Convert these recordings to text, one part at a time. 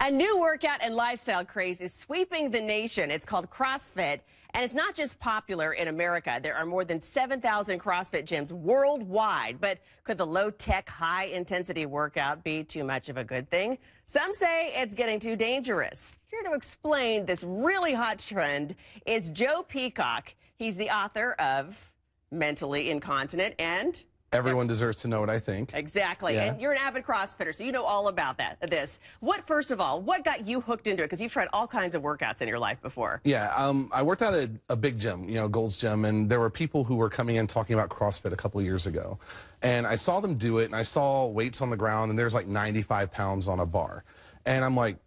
A new workout and lifestyle craze is sweeping the nation. It's called CrossFit, and it's not just popular in America. There are more than 7,000 CrossFit gyms worldwide. But could the low-tech, high-intensity workout be too much of a good thing? Some say it's getting too dangerous. Here to explain this really hot trend is Joe Peacock. He's the author of Mentally Incontinent and... Everyone deserves to know what I think. Exactly. Yeah. And you're an avid CrossFitter, so you know all about this. First of all, what got you hooked into it? Because you've tried all kinds of workouts in your life before. Yeah, I worked at a big gym, Gold's Gym, and there were people who were coming in talking about CrossFit a couple of years ago. And I saw them do it, and I saw weights on the ground, and there's like 95 pounds on a bar. And I'm like,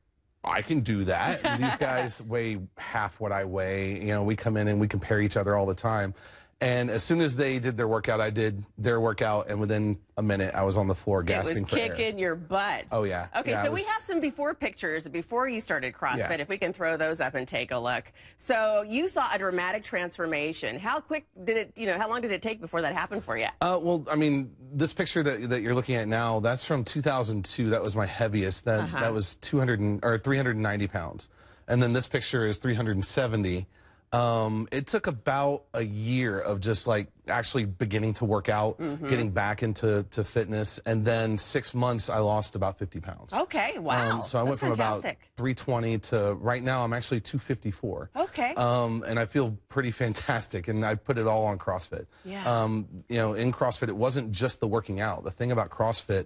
I can do that. And these guys weigh half what I weigh. We come in and we compare each other all the time. And as soon as they did their workout, I did their workout, and within a minute, I was on the floor gasping for air. It was kicking your butt. Oh, yeah. Okay, yeah, so we have some before pictures before you started CrossFit, if we can throw those up and take a look. So you saw a dramatic transformation. How quick did it, how long did it take before that happened for you? Well, I mean, this picture that you're looking at now, that's from 2002. That was my heaviest. That was 390 pounds. And then this picture is 370. It took about a year of just like actually beginning to work out, getting back into fitness, and then 6 months I lost about 50 pounds. Okay, wow. So I went from about 320 to right now I'm actually 254. Okay. And I feel pretty fantastic, and I put it all on CrossFit. Yeah. In CrossFit, it wasn't just the working out. The thing about CrossFit,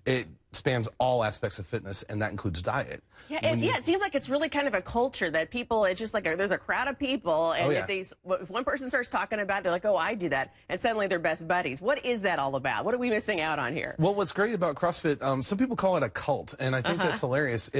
it spans all aspects of fitness, and that includes diet. Yeah, it seems like it's really kind of a culture that people, it's just like there's a crowd of people, and if one person starts talking about it, they're like, oh, I do that, and suddenly they're best buddies. What is that all about? What are we missing out on here? Well, what's great about CrossFit, some people call it a cult, and I think that's hilarious.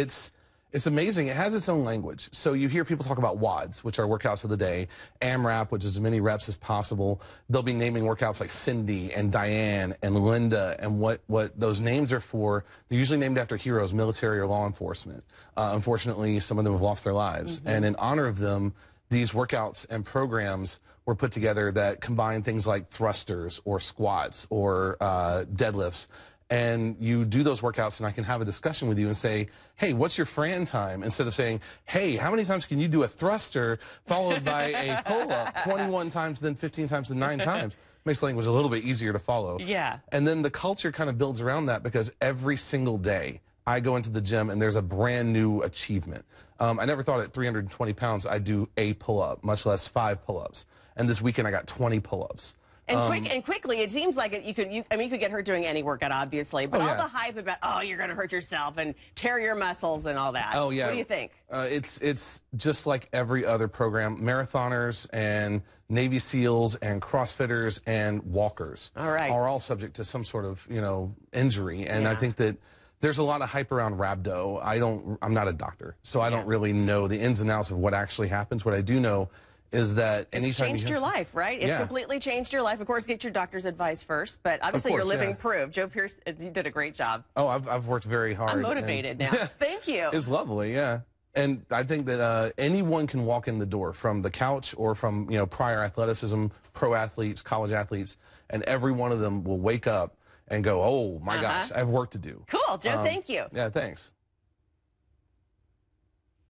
It's amazing. It has its own language. So you hear people talk about WODs, which are workouts of the day, AMRAP, which is as many reps as possible. They'll be naming workouts like Cindy and Diane and Linda, and what those names are for. They're usually named after heroes, military or law enforcement. Unfortunately, some of them have lost their lives. And in honor of them, these workouts and programs were put together that combine things like thrusters or squats or deadlifts. And you do those workouts, and I can have a discussion with you and say, hey, what's your Fran time? Instead of saying, hey, how many times can you do a thruster followed by a pull-up 21 times, then 15 times, then 9 times? Makes the language a little bit easier to follow. Yeah. And then the culture kind of builds around that, because every single day I go into the gym and there's a brand new achievement. I never thought at 320 pounds I'd do a pull-up, much less 5 pull-ups. And this weekend I got 20 pull-ups. And quickly, it seems like you could get hurt doing any workout, obviously, but all the hype about, oh, you're going to hurt yourself and tear your muscles and all that. Oh, yeah. What do you think? It's just like every other program. Marathoners and Navy SEALs and CrossFitters and walkers are all subject to some sort of, injury. And I think that there's a lot of hype around rhabdo. I'm not a doctor, so I don't really know the ins and outs of what actually happens. What I do know is that it's changed your life, right? It's completely changed your life. Of course, get your doctor's advice first, but obviously you're living proof. Joe Pierce, you did a great job. Oh, I've worked very hard. I'm motivated now. Thank you. It's lovely, yeah. And I think that anyone can walk in the door from the couch or from prior athleticism, pro athletes, college athletes, and every one of them will wake up and go, oh my gosh, I have work to do. Cool, Joe. Thank you. Yeah, thanks.